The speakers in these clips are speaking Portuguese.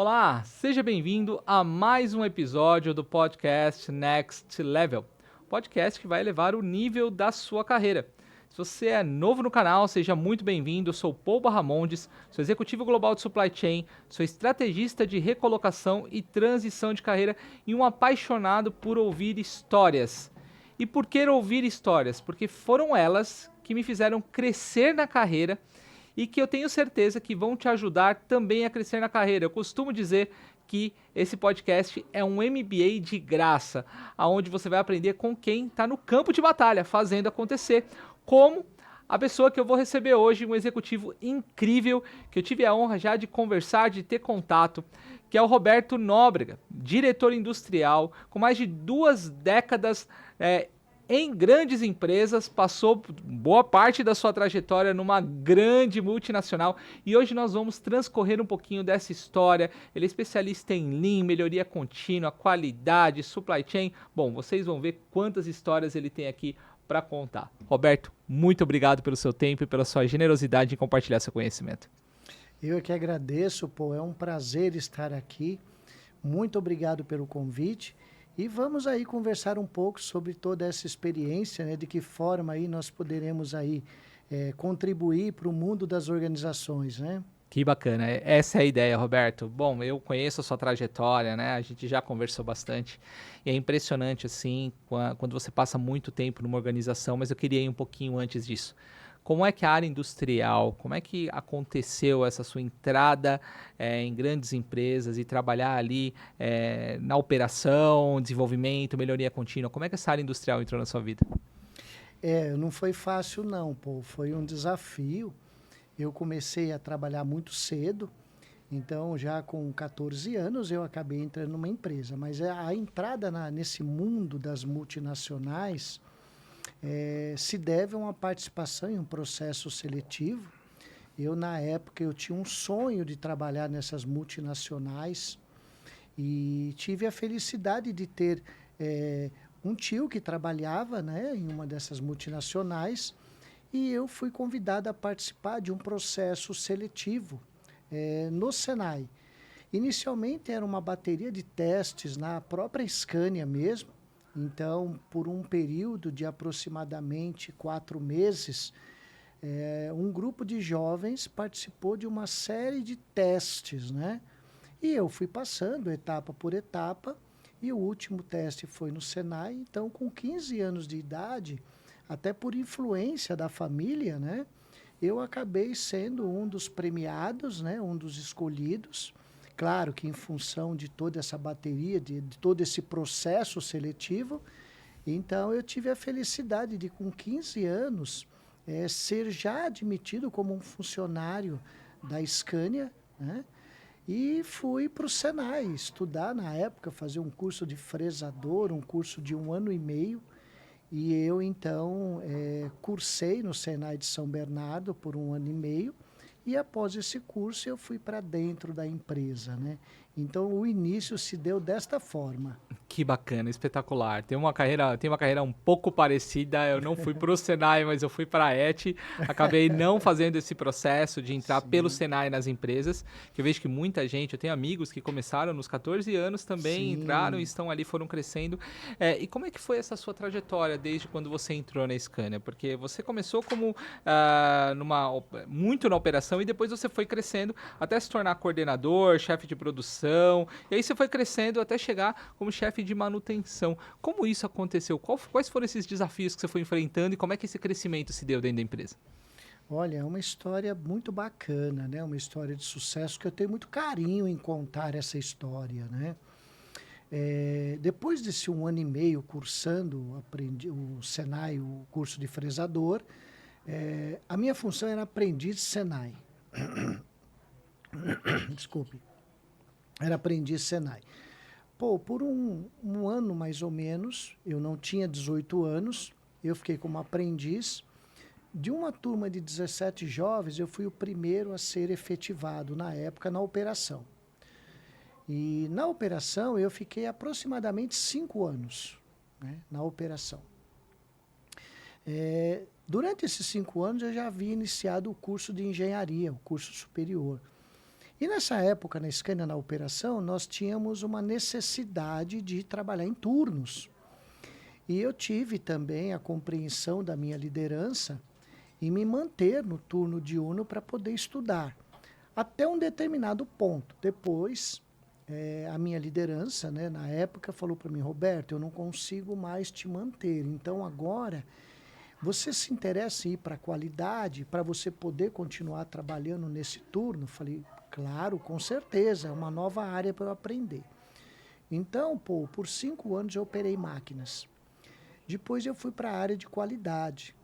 Olá, seja bem-vindo a mais um episódio do podcast Next Level, podcast que vai elevar o nível da sua carreira. Se você é novo no canal, seja muito bem-vindo. Eu sou Paul Barramondes, sou executivo global de supply chain, sou estrategista de recolocação e transição de carreira e um apaixonado por ouvir histórias. E por que ouvir histórias? Porque foram elas que me fizeram crescer na carreira e que eu tenho certeza que vão te ajudar também a crescer na carreira. Eu costumo dizer que esse podcast é um MBA de graça, aonde você vai aprender com quem está no campo de batalha, fazendo acontecer, como a pessoa que eu vou receber hoje, um executivo incrível, que eu tive a honra já de conversar, de ter contato, que é o Roberto Nóbrega, diretor industrial, com mais de 2 décadas em grandes empresas, passou boa parte da sua trajetória numa grande multinacional e hoje nós vamos transcorrer um pouquinho dessa história. Ele é especialista em Lean, melhoria contínua, qualidade, supply chain. Bom, vocês vão ver quantas histórias ele tem aqui para contar. Roberto, muito obrigado pelo seu tempo e pela sua generosidade em compartilhar seu conhecimento. Eu é que agradeço, pô, é um prazer estar aqui. Muito obrigado pelo convite. E vamos aí conversar um pouco sobre toda essa experiência, né? De que forma aí nós poderemos aí contribuir para o mundo das organizações, né? Que bacana, essa é a ideia, Roberto. Bom, eu conheço a sua trajetória, né? A gente já conversou bastante. E é impressionante, assim, quando você passa muito tempo numa organização, mas eu queria ir um pouquinho antes disso. Como é que a área industrial, como é que aconteceu essa sua entrada em grandes empresas e trabalhar ali na operação, desenvolvimento, melhoria contínua? Como é que essa área industrial entrou na sua vida? Não foi fácil não, pô, foi um desafio. Eu comecei a trabalhar muito cedo, então já com 14 anos eu acabei entrando numa empresa. Mas a entrada nesse mundo das multinacionais se deve a uma participação em um processo seletivo. Eu, na época, eu tinha um sonho de trabalhar nessas multinacionais e tive a felicidade de ter um tio que trabalhava, né, em uma dessas multinacionais e eu fui convidado a participar de um processo seletivo no Senai. Inicialmente era uma bateria de testes na própria Scania mesmo. Então, por um período de aproximadamente 4 meses, um grupo de jovens participou de uma série de testes, né? E eu fui passando etapa por etapa, e o último teste foi no Senai. Então, com 15 anos de idade, até por influência da família, né? Eu acabei sendo um dos premiados, né? Um dos escolhidos. Claro que em função de toda essa bateria, de todo esse processo seletivo, então eu tive a felicidade de, com 15 anos, ser já admitido como um funcionário da Scania, né? E fui para o Senai estudar na época, fazer um curso de fresador, um curso de 1 ano e meio. E eu, então, cursei no Senai de São Bernardo por 1 ano e meio. E após esse curso, eu fui para dentro da empresa, né? Então, o início se deu desta forma. Que bacana, espetacular. Tem uma carreira um pouco parecida. Eu não fui para o Senai, mas eu fui para a ET. Acabei não fazendo esse processo de entrar pelo Sim, Senai nas empresas, que eu vejo que muita gente, eu tenho amigos que começaram nos 14 anos também, entraram e sim. estão ali, foram crescendo. E como é que foi essa sua trajetória desde quando você entrou na Scania? Porque você começou como muito na operação e depois você foi crescendo até se tornar coordenador, chefe de produção, e aí você foi crescendo até chegar como chefe de manutenção. Como isso aconteceu? Quais foram esses desafios que você foi enfrentando e como é que esse crescimento se deu dentro da empresa? Olha, é uma história muito bacana, né? Uma história de sucesso que eu tenho muito carinho em contar essa história, né? Depois desse 1 ano e meio cursando, aprendi o Senai, o curso de fresador, a minha função era aprendiz Senai. Desculpe, era aprendiz Senai. Pô, por um ano mais ou menos, eu não tinha 18 anos, eu fiquei como aprendiz. De uma turma de 17 jovens, eu fui o primeiro a ser efetivado na época na operação. E na operação eu fiquei aproximadamente 5 anos, né, na operação. Durante esses 5 anos eu já havia iniciado o curso de engenharia, o curso superior. E nessa época, na Scania, na operação, nós tínhamos uma necessidade de trabalhar em turnos. E eu tive também a compreensão da minha liderança em me manter no turno diurno para poder estudar, até um determinado ponto. Depois, a minha liderança, né, na época, falou para mim: Roberto, eu não consigo mais te manter, então agora você se interessa em ir para a qualidade, para você poder continuar trabalhando nesse turno? Falei: claro, com certeza, é uma nova área para eu aprender. Então, por 5 anos eu operei máquinas. Depois eu fui para a área de qualidade.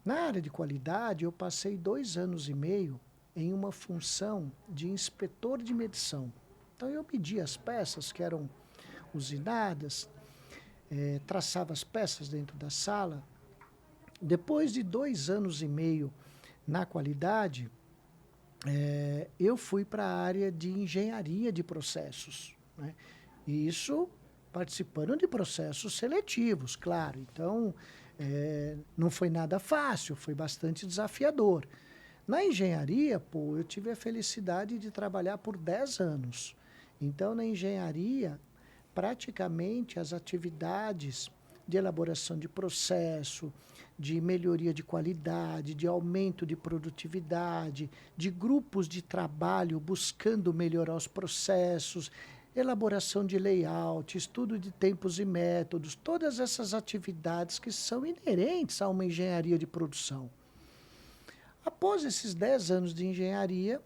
Na área de qualidade, eu passei 2 anos e meio em uma função de inspetor de medição. Então, eu media as peças que eram usinadas, traçava as peças dentro da sala. Depois de 2 anos e meio na qualidade, eu fui para a área de engenharia de processos, né? E isso participando de processos seletivos, claro. Então, não foi nada fácil, foi bastante desafiador. Na engenharia, eu tive a felicidade de trabalhar por 10 anos. Então, na engenharia, praticamente as atividades de elaboração de processo, de melhoria de qualidade, de aumento de produtividade, de grupos de trabalho buscando melhorar os processos, elaboração de layout, estudo de tempos e métodos, todas essas atividades que são inerentes a uma engenharia de produção. Após esses 10 anos de engenharia,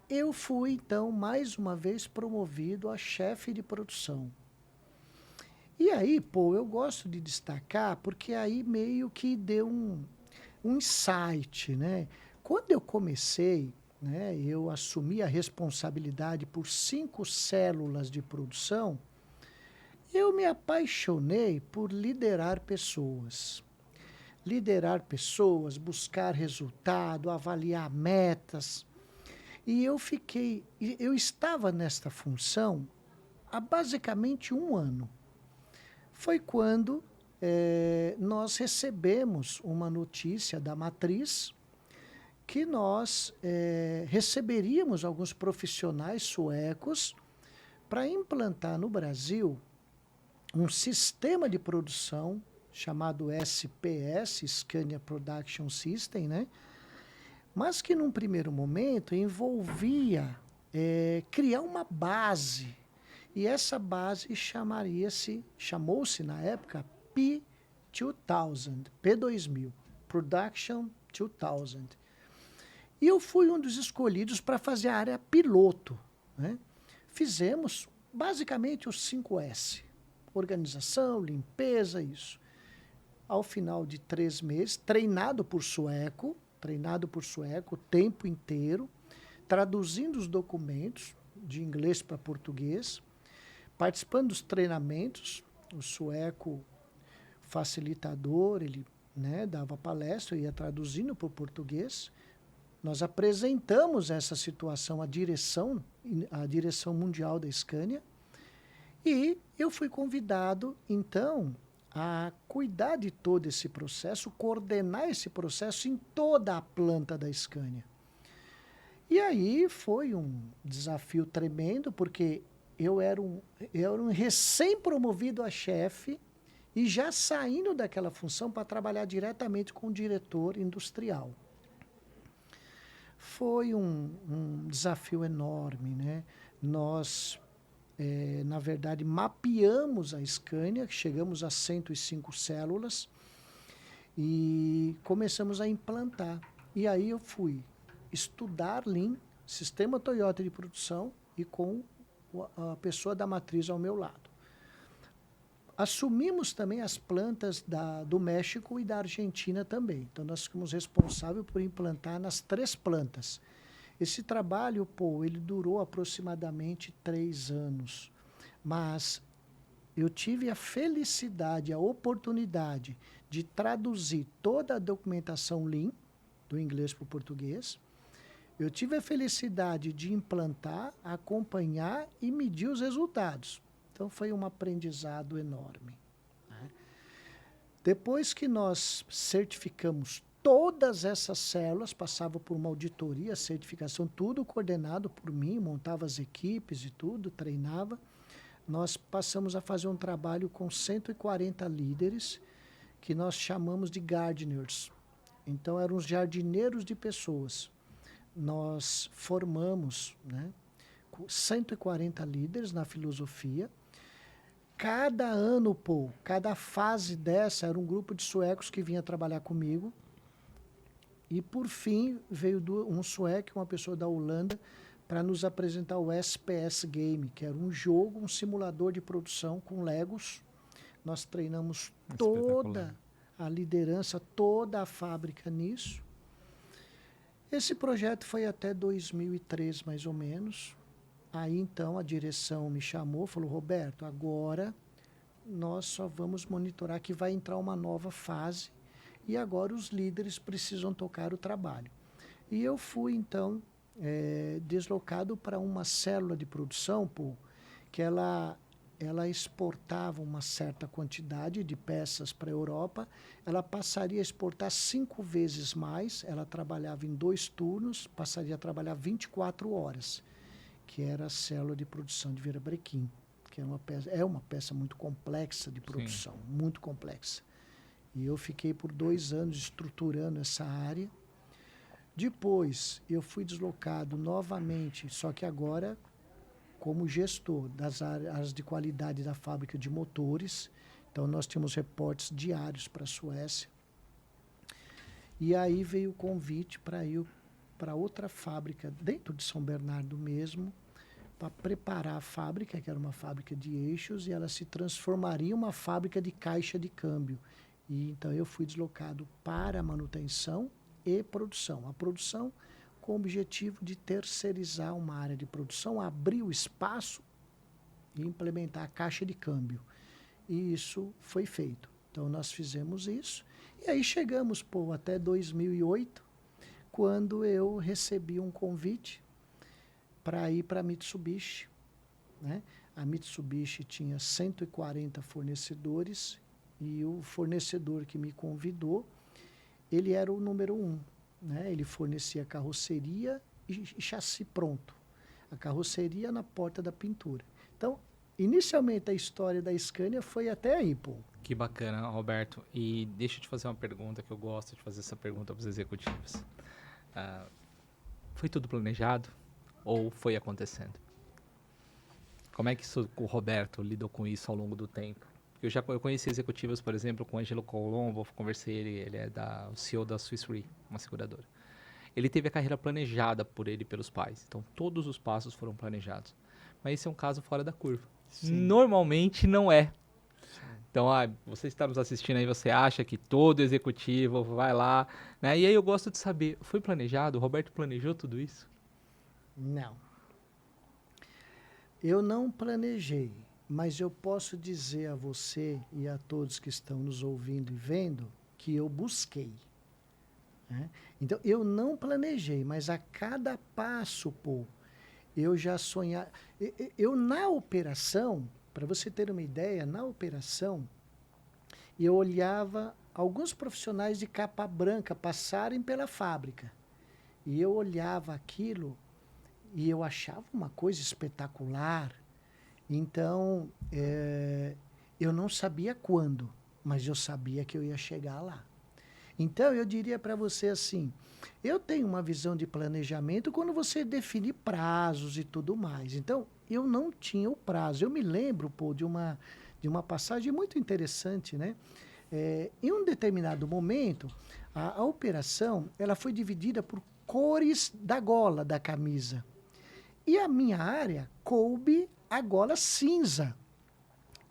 eu fui, então, mais uma vez promovido a chefe de produção. E aí, eu gosto de destacar, porque aí meio que deu um insight, né? Quando eu comecei, né, eu assumi a responsabilidade por 5 células de produção, eu me apaixonei por liderar pessoas. Liderar pessoas, buscar resultado, avaliar metas. E eu estava nesta função há basicamente 1 ano. Foi quando nós recebemos uma notícia da matriz que nós receberíamos alguns profissionais suecos para implantar no Brasil um sistema de produção chamado SPS, Scania Production System, né? Mas que num primeiro momento envolvia criar uma base. E essa base chamou-se na época P2000, P2000, Production 2000. E eu fui um dos escolhidos para fazer a área piloto, né? Fizemos basicamente os 5S: organização, limpeza, isso. Ao final de 3 meses, treinado por sueco o tempo inteiro, traduzindo os documentos de inglês para português, participando dos treinamentos. O sueco facilitador, ele, né, dava palestra, ia traduzindo para o português. Nós apresentamos essa situação à direção mundial da Scania, e eu fui convidado, então, a cuidar de todo esse processo, coordenar esse processo em toda a planta da Scania. E aí foi um desafio tremendo, porque eu era um recém-promovido a chefe e já saindo daquela função para trabalhar diretamente com o diretor industrial. Foi um desafio enorme, né? Nós, na verdade, mapeamos a Scania, chegamos a 105 células e começamos a implantar. E aí eu fui estudar Lean, sistema Toyota de produção, e com a pessoa da matriz ao meu lado. Assumimos também as plantas do México e da Argentina também. Então, nós ficamos responsáveis por implantar nas 3 plantas. Esse trabalho, ele durou aproximadamente 3 anos. Mas eu tive a felicidade, a oportunidade de traduzir toda a documentação Lean, do inglês para o português. Eu tive a felicidade de implantar, acompanhar e medir os resultados. Então, foi um aprendizado enorme, né? Depois que nós certificamos todas essas células passavam por uma auditoria, certificação, tudo coordenado por mim, montava as equipes e tudo, treinava. Nós passamos a fazer um trabalho com 140 líderes, que nós chamamos de gardeners. Então, eram os jardineiros de pessoas. Nós formamos, né, 140 líderes na filosofia. Cada ano, cada fase dessa, era um grupo de suecos que vinha trabalhar comigo. E, por fim, veio um sueco, uma pessoa da Holanda, para nos apresentar o SPS Game, que era um jogo, um simulador de produção com Legos. Nós treinamos toda a liderança, toda a fábrica nisso. Esse projeto foi até 2003, mais ou menos. Aí, então, a direção me chamou, falou, Roberto, agora nós só vamos monitorar que vai entrar uma nova fase e agora os líderes precisam tocar o trabalho. E eu fui, então, deslocado para uma célula de produção, que ela exportava uma certa quantidade de peças para a Europa, ela passaria a exportar 5 vezes mais, ela trabalhava em 2 turnos, passaria a trabalhar 24 horas, que era a célula de produção de Verabrequim, que é uma peça muito complexa de produção, sim, muito complexa. E eu fiquei por 2 anos estruturando essa área. Depois, eu fui deslocado novamente, só que agora como gestor das áreas de qualidade da fábrica de motores. Então, nós tínhamos reportes diários para a Suécia. E aí veio o convite para ir para outra fábrica, dentro de São Bernardo mesmo, para preparar a fábrica, que era uma fábrica de eixos, e ela se transformaria em uma fábrica de caixa de câmbio. E então eu fui deslocado para a manutenção e produção. A produção com o objetivo de terceirizar uma área de produção, abrir o espaço e implementar a caixa de câmbio. E isso foi feito. Então nós fizemos isso. E aí chegamos até 2008, quando eu recebi um convite para ir para a Mitsubishi, né? A Mitsubishi tinha 140 fornecedores e o fornecedor que me convidou, ele era o número 1. Né? Ele fornecia carroceria e chassi pronto. A carroceria na porta da pintura. Então, inicialmente a história da Scania foi até aí, Que bacana, Roberto. E deixa eu te fazer uma pergunta, que eu gosto de fazer essa pergunta para os executivos. Foi tudo planejado ou foi acontecendo? Como é que o Roberto lidou com isso ao longo do tempo? Eu conheci executivos, por exemplo, com o Angelo Colombo, conversei, ele é o CEO da Swiss Re, uma seguradora. Ele teve a carreira planejada por ele e pelos pais, então todos os passos foram planejados. Mas esse é um caso fora da curva. Sim. Normalmente não é. Sim. Então, você está nos assistindo aí, você acha que todo executivo vai lá, né? E aí eu gosto de saber, foi planejado? O Roberto planejou tudo isso? Não. Eu não planejei. Mas eu posso dizer a você e a todos que estão nos ouvindo e vendo que eu busquei. Né? Então, eu não planejei, mas a cada passo, eu já sonhava. Eu, na operação, para você ter uma ideia, na operação, eu olhava alguns profissionais de capa branca passarem pela fábrica. E eu olhava aquilo e eu achava uma coisa espetacular. Então, eu não sabia quando, mas eu sabia que eu ia chegar lá. Então, eu diria para você assim, eu tenho uma visão de planejamento quando você define prazos e tudo mais. Então, eu não tinha o prazo. Eu me lembro, de uma passagem muito interessante, né? Em um determinado momento, a operação ela foi dividida por cores da gola da camisa. E a minha área coube a gola cinza,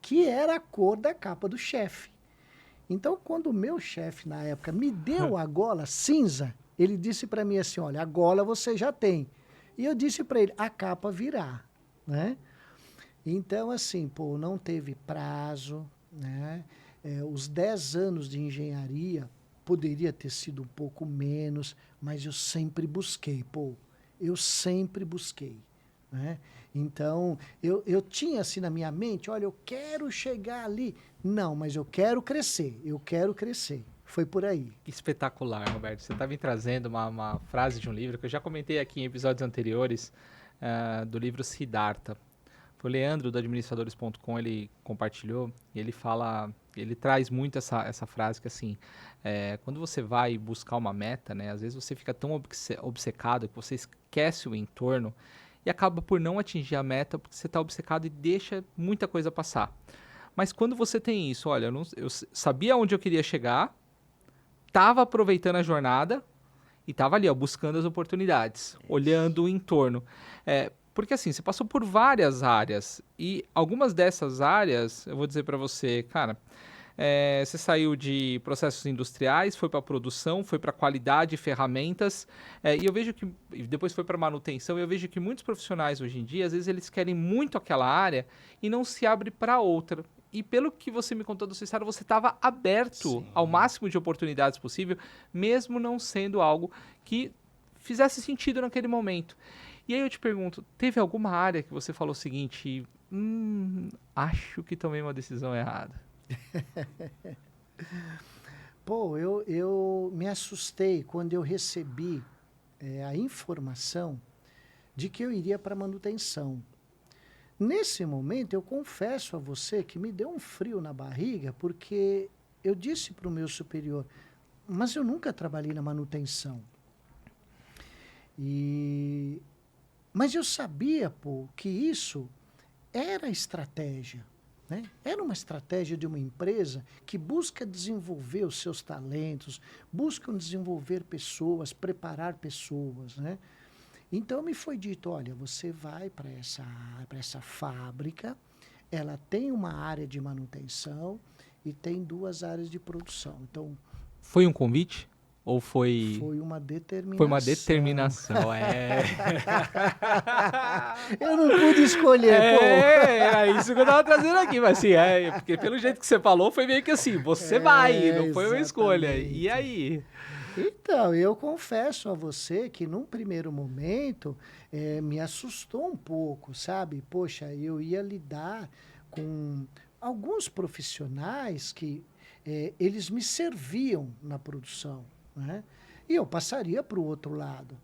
que era a cor da capa do chefe. Então, quando o meu chefe, na época, me deu a gola cinza, ele disse para mim assim, olha, a gola você já tem. E eu disse para ele, a capa virá. Né? Então, assim, não teve prazo. Né? Os 10 anos de engenharia poderia ter sido um pouco menos, mas eu sempre busquei, eu sempre busquei. Né? Então, eu tinha assim na minha mente, olha, eu quero chegar ali. Não, mas eu quero crescer, eu quero crescer. foi por aí. Que espetacular, Roberto. Você está me trazendo uma frase de um livro que eu já comentei aqui em episódios anteriores, do livro Siddhartha. Foi o Leandro, do administradores.com, ele compartilhou e ele fala, ele traz muito essa frase que assim, quando você vai buscar uma meta, né, às vezes você fica tão obcecado que você esquece o entorno e acaba por não atingir a meta porque você está obcecado e deixa muita coisa passar. Mas quando você tem isso, olha, eu sabia onde eu queria chegar, estava aproveitando a jornada e estava ali, ó, buscando as oportunidades, olhando o entorno. Porque assim, você passou por várias áreas e algumas dessas áreas, eu vou dizer para você, cara, você saiu de processos industriais, foi para produção, foi para qualidade, ferramentas, e eu vejo que e depois foi para manutenção. E eu vejo que muitos profissionais hoje em dia, às vezes eles querem muito aquela área e não se abre para outra. E pelo que você me contou do seu estado, você estava aberto ao máximo de oportunidades possível, mesmo não sendo algo que fizesse sentido naquele momento. E aí eu te pergunto, teve alguma área que você falou o seguinte, acho que tomei uma decisão errada? Pô, eu me assustei quando eu recebi a informação de que eu iria para manutenção. Nesse momento, eu confesso a você que me deu um frio na barriga, porque eu disse para o meu superior, mas eu nunca trabalhei na manutenção. Mas eu sabia, pô, que isso era estratégia. Né? Era uma estratégia de uma empresa que busca desenvolver os seus talentos, busca desenvolver pessoas, preparar pessoas. Né? Então me foi dito, olha, você vai para essa fábrica, ela tem uma área de manutenção e tem 2 áreas de produção. Então, foi um convite? Ou foi... Foi uma determinação. Foi uma determinação, Eu não pude escolher, pô. Era isso que eu tava trazendo aqui, mas assim, porque pelo jeito que você falou, foi meio que assim, você vai, não foi uma escolha. E aí? Então, eu confesso a você que num primeiro momento me assustou um pouco, sabe? Poxa, eu ia lidar com alguns profissionais que eles me serviam na produção, né? E eu passaria para o outro lado.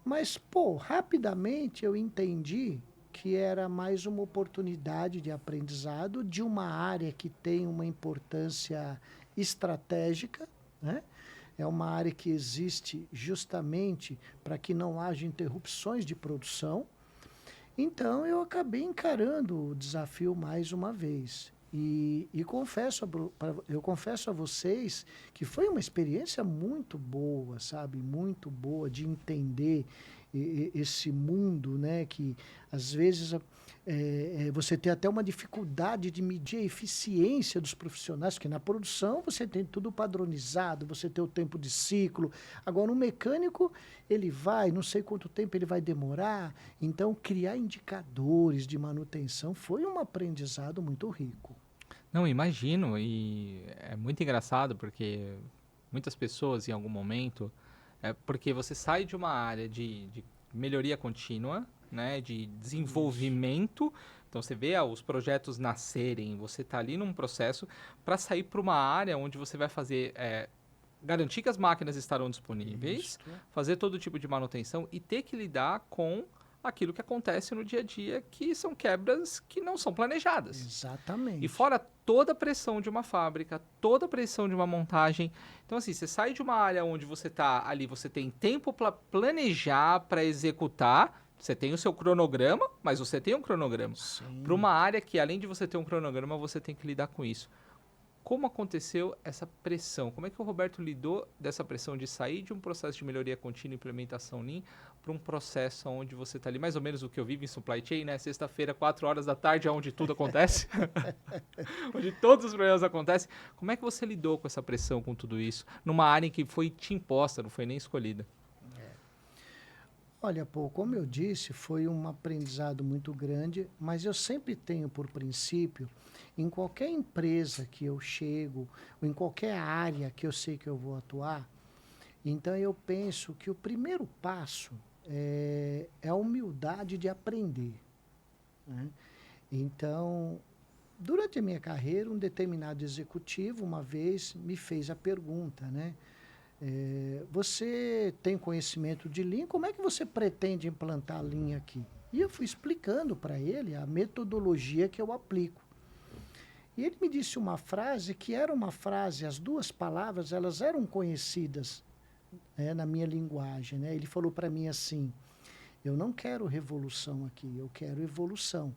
Mas, pô, rapidamente eu entendi que era mais uma oportunidade de aprendizado de uma área que tem uma importância estratégica, né? É uma área que existe justamente para que não haja interrupções de produção. Então, eu acabei encarando o desafio mais uma vez. Eu confesso a vocês que foi uma experiência muito boa, sabe? Muito boa de entender esse mundo, né? Que às vezes você tem até uma dificuldade de medir a eficiência dos profissionais, porque na produção você tem tudo padronizado, você tem o tempo de ciclo. Agora, um mecânico, ele vai, não sei quanto tempo ele vai demorar. Então, criar indicadores de manutenção foi um aprendizado muito rico. Não, imagino, e é muito engraçado porque muitas pessoas em algum momento, porque você sai de uma área de melhoria contínua, né, de desenvolvimento, então você vê os projetos nascerem, você está ali num processo para sair para uma área onde você vai fazer, garantir que as máquinas estarão disponíveis, fazer todo tipo de manutenção e ter que lidar com aquilo que acontece no dia a dia, que são quebras que não são planejadas. Exatamente. E fora toda a pressão de uma fábrica, toda a pressão de uma montagem. Então, assim, você sai de uma área onde você está ali, você tem tempo para planejar, para executar, você tem o seu cronograma, mas você tem um cronograma. Para uma área que, além de você ter um cronograma, você tem que lidar com isso. Como aconteceu essa pressão? Como é que o Roberto lidou dessa pressão de sair de um processo de melhoria contínua e implementação Lean para um processo onde você está ali, mais ou menos o que eu vivo em supply chain, né? Sexta-feira, 4 horas da tarde, é onde tudo acontece, onde todos os problemas acontecem. Como é que você lidou com essa pressão, com tudo isso, numa área em que foi te imposta, não foi nem escolhida? Olha, pô, como eu disse, foi um aprendizado muito grande, mas eu sempre tenho por princípio, em qualquer empresa que eu chego, ou em qualquer área que eu sei que eu vou atuar, então eu penso que o primeiro passo é a humildade de aprender. Né? Então, durante a minha carreira, um determinado executivo, uma vez, me fez a pergunta, né? Você tem conhecimento de Lean, como é que você pretende implantar Lean aqui? E eu fui explicando para ele a metodologia que eu aplico. E ele me disse uma frase que era uma frase, as duas palavras, elas eram conhecidas, né, na minha linguagem, né? Ele falou para mim assim, eu não quero revolução aqui, eu quero evolução.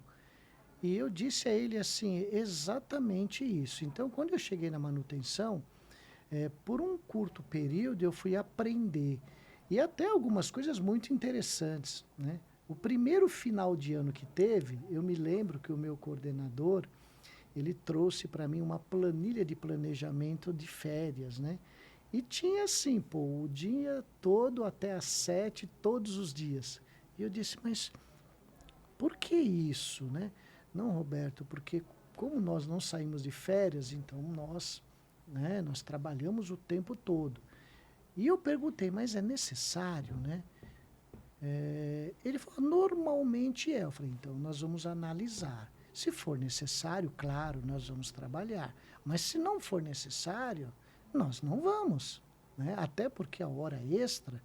E eu disse a ele assim, exatamente isso. Então, quando eu cheguei na manutenção, por um curto período eu fui aprender. E até algumas coisas muito interessantes, né? O primeiro final de ano que teve, eu me lembro que o meu coordenador, ele trouxe para mim uma planilha de planejamento de férias, né? E tinha assim, pô, o dia todo até às 7, todos os dias. E eu disse, mas por que isso, né? Não, Roberto, porque como nós não saímos de férias, então nós, né, nós trabalhamos o tempo todo. E eu perguntei, mas é necessário, né? Ele falou, normalmente é. Eu falei, então nós vamos analisar. Se for necessário, claro, nós vamos trabalhar. Mas se não for necessário, nós não vamos. Né? Até porque a hora extra,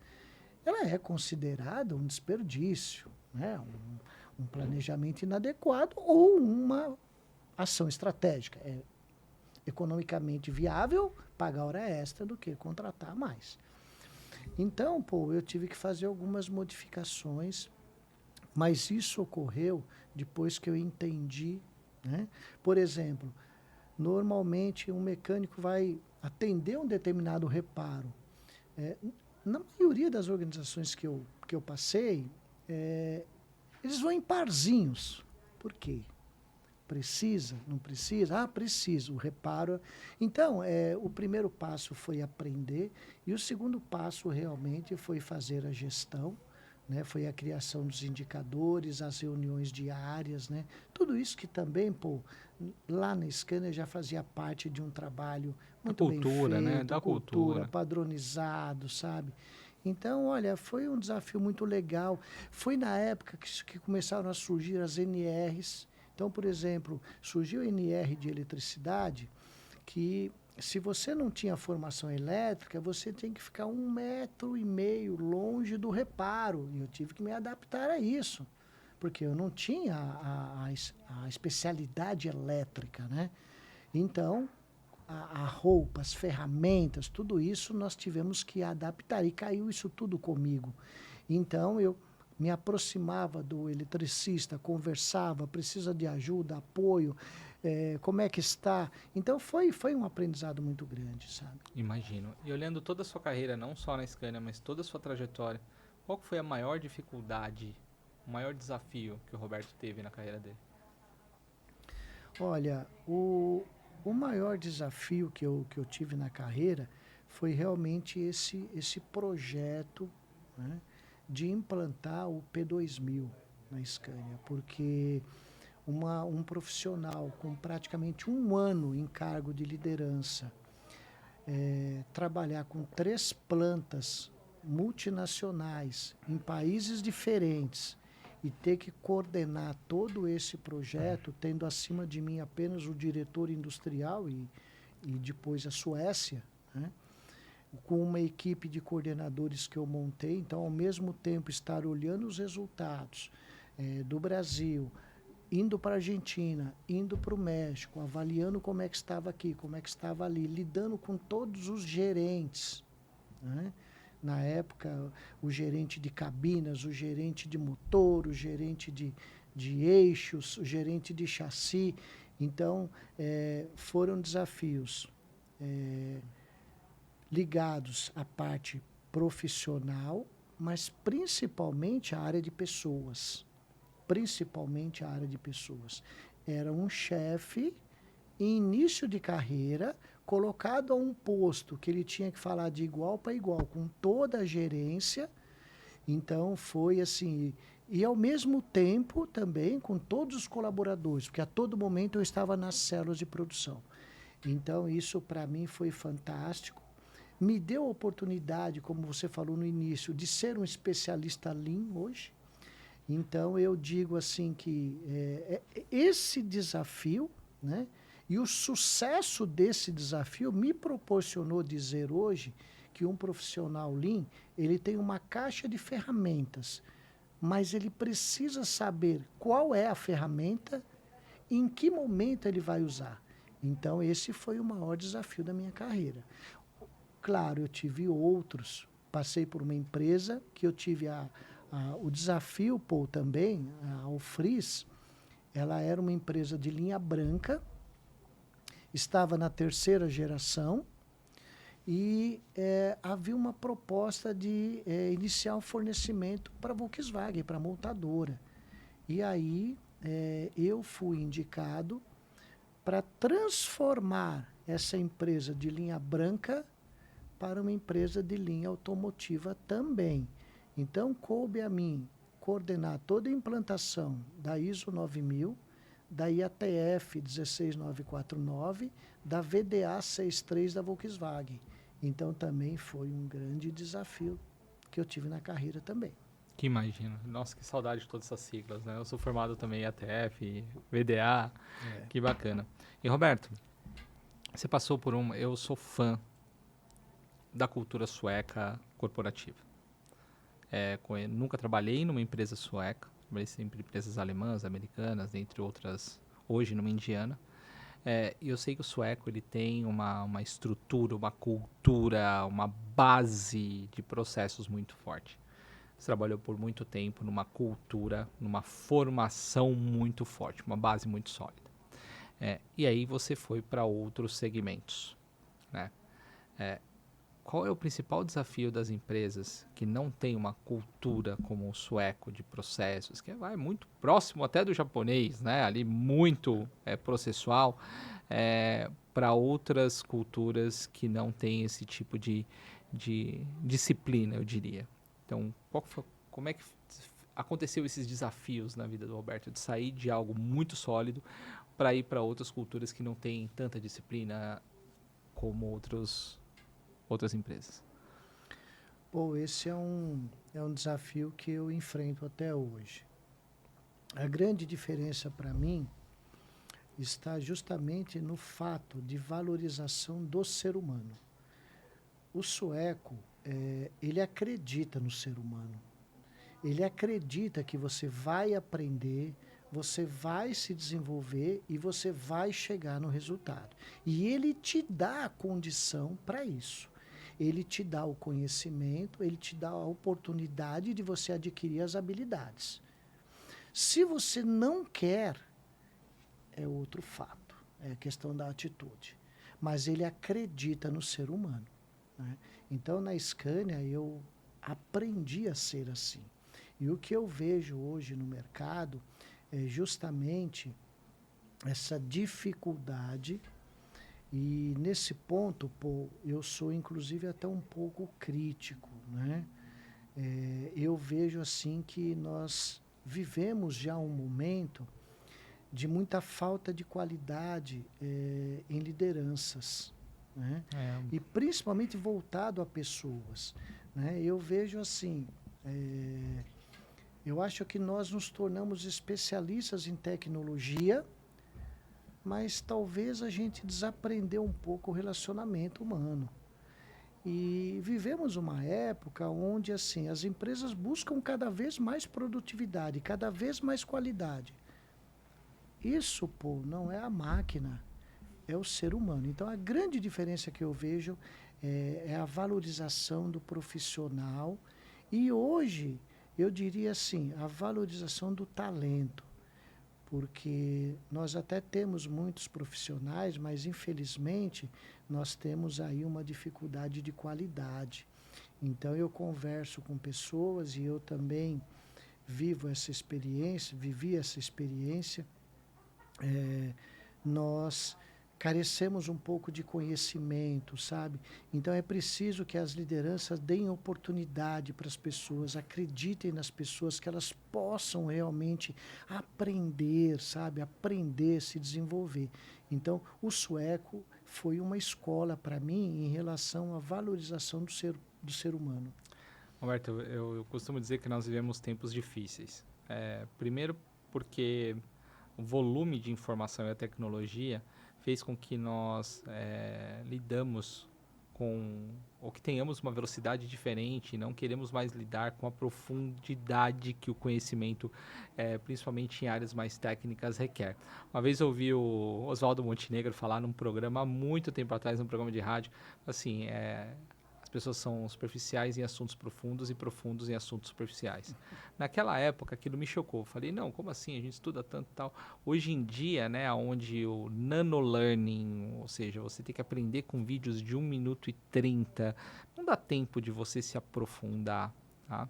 ela é considerada um desperdício, né? Um planejamento inadequado ou uma ação estratégica. É economicamente viável pagar hora extra do que contratar mais. Então, pô, eu tive que fazer algumas modificações, mas isso ocorreu depois que eu entendi, né? Por exemplo, normalmente um mecânico vai atender um determinado reparo. É, na maioria das organizações que eu passei, eles vão em parzinhos. Por quê? Precisa? Não precisa? Ah, precisa. O reparo. Então, o primeiro passo foi aprender e o segundo passo realmente foi fazer a gestão, né? Foi a criação dos indicadores, as reuniões diárias, né? Tudo isso que também, pô, lá na Scania já fazia parte de um trabalho Da muito bem cultura, né? feito, Da cultura, cultura. padronizado, sabe? Então, olha, foi um desafio muito legal. Foi na época que começaram a surgir as NRs. Então, por exemplo, surgiu a NR de eletricidade, que se você não tinha formação elétrica, você tinha que ficar 1,5 metro longe do reparo. E eu tive que me adaptar a isso, porque eu não tinha a especialidade elétrica, né? Então, a roupa, as ferramentas, tudo isso nós tivemos que adaptar. E caiu isso tudo comigo. Então, eu me aproximava do eletricista, conversava, precisa de ajuda, apoio, como é que está. Então foi um aprendizado muito grande, sabe? Imagino. E olhando toda a sua carreira, não só na Scania, mas toda a sua trajetória, qual que foi a maior dificuldade, o maior desafio que o Roberto teve na carreira dele? Olha, o maior desafio que eu tive na carreira foi realmente esse projeto, né, de implantar o P2000 na Scania, porque um profissional com praticamente um ano em cargo de liderança, trabalhar com 3 plantas multinacionais em países diferentes e ter que coordenar todo esse projeto, tendo acima de mim apenas o diretor industrial e depois a Suécia, né? Com uma equipe de coordenadores que eu montei, então ao mesmo tempo estar olhando os resultados do Brasil, indo para a Argentina, indo para o México, avaliando como é que estava aqui, como é que estava ali, lidando com todos os gerentes, né? Na época, o gerente de cabinas, o gerente de motor, o gerente de eixos, o gerente de chassi. Então, foram desafios ligados à parte profissional, mas principalmente à área de pessoas. Principalmente a área de pessoas. Era um chefe em início de carreira, colocado a um posto que ele tinha que falar de igual para igual com toda a gerência. Então foi assim, e ao mesmo tempo também com todos os colaboradores, porque a todo momento eu estava nas células de produção. Então isso para mim foi fantástico. Me deu a oportunidade, como você falou no início, de ser um especialista Lean hoje. Então eu digo assim que esse desafio, né? E o sucesso desse desafio me proporcionou dizer hoje que um profissional Lean, ele tem uma caixa de ferramentas, mas ele precisa saber qual é a ferramenta e em que momento ele vai usar. Então, esse foi o maior desafio da minha carreira. Claro, eu tive outros. Passei por uma empresa que eu tive o desafio, Paul, também, a Alfris, ela era uma empresa de linha branca, estava na terceira geração e havia uma proposta de iniciar um fornecimento para a Volkswagen, para a montadora. E aí eu fui indicado para transformar essa empresa de linha branca para uma empresa de linha automotiva também. Então, coube a mim coordenar toda a implantação da ISO 9000, da IATF 16949, da VDA 63 da Volkswagen. Então, também foi um grande desafio que eu tive na carreira também. Que imagino. Nossa, que saudade de todas essas siglas, né? Eu sou formado também em ATF, VDA, que bacana. E Roberto, você passou por eu sou fã da cultura sueca corporativa. Nunca trabalhei numa empresa sueca, trabalhei sempre em empresas alemãs, americanas, entre outras, hoje numa indiana. E eu sei que o sueco ele tem uma estrutura, uma cultura, uma base de processos muito forte. Você trabalhou por muito tempo numa cultura, numa formação muito forte, uma base muito sólida. E aí você foi para outros segmentos, né? Qual é o principal desafio das empresas que não têm uma cultura como o sueco de processos, que vai muito próximo até do japonês, né? Ali muito processual, para outras culturas que não têm esse tipo de disciplina, eu diria. Então, como é que aconteceu esses desafios na vida do Roberto, de sair de algo muito sólido para ir para outras culturas que não têm tanta disciplina como outras empresas? Pô, esse é um desafio que eu enfrento até hoje. A grande diferença para mim está justamente no fato de valorização do ser humano. O sueco, ele acredita no ser humano. Ele acredita que você vai aprender, você vai se desenvolver e você vai chegar no resultado. E ele te dá a condição para isso. Ele te dá o conhecimento, ele te dá a oportunidade de você adquirir as habilidades. Se você não quer, é outro fato, é a questão da atitude. Mas ele acredita no ser humano, né? Então, na Scania, eu aprendi a ser assim. E o que eu vejo hoje no mercado é justamente essa dificuldade. E nesse ponto, pô, eu sou inclusive até um pouco crítico, né? Eu vejo assim que nós vivemos já um momento de muita falta de qualidade em lideranças, né? E principalmente voltado a pessoas, né? Eu vejo assim, eu acho que nós nos tornamos especialistas em tecnologia, mas talvez a gente desaprendeu um pouco o relacionamento humano. E vivemos uma época onde assim as empresas buscam cada vez mais produtividade, cada vez mais qualidade. Isso, pô, não é a máquina, é o ser humano. Então, a grande diferença que eu vejo é a valorização do profissional e hoje, eu diria assim, a valorização do talento. Porque nós até temos muitos profissionais, mas infelizmente nós temos aí uma dificuldade de qualidade. Então, eu converso com pessoas e eu também vivi essa experiência. Nós carecemos um pouco de conhecimento, sabe? Então é preciso que as lideranças deem oportunidade para as pessoas, acreditem nas pessoas, que elas possam realmente aprender, sabe? Aprender, se desenvolver. Então, o sueco foi uma escola para mim em relação à valorização do ser humano. Roberto, eu costumo dizer que nós vivemos tempos difíceis. Primeiro porque o volume de informação e a tecnologia fez com que nós lidamos com, ou que tenhamos uma velocidade diferente, não queremos mais lidar com a profundidade que o conhecimento, principalmente em áreas mais técnicas, requer. Uma vez eu ouvi o Oswaldo Montenegro falar num programa, há muito tempo atrás, num programa de rádio, assim, as pessoas são superficiais em assuntos profundos e profundos em assuntos superficiais. Naquela época, aquilo me chocou. Falei, não, como assim? A gente estuda tanto e tal. Hoje em dia, né, onde o nano-learning, ou seja, você tem que aprender com vídeos de 1 minuto e 30, não dá tempo de você se aprofundar, tá?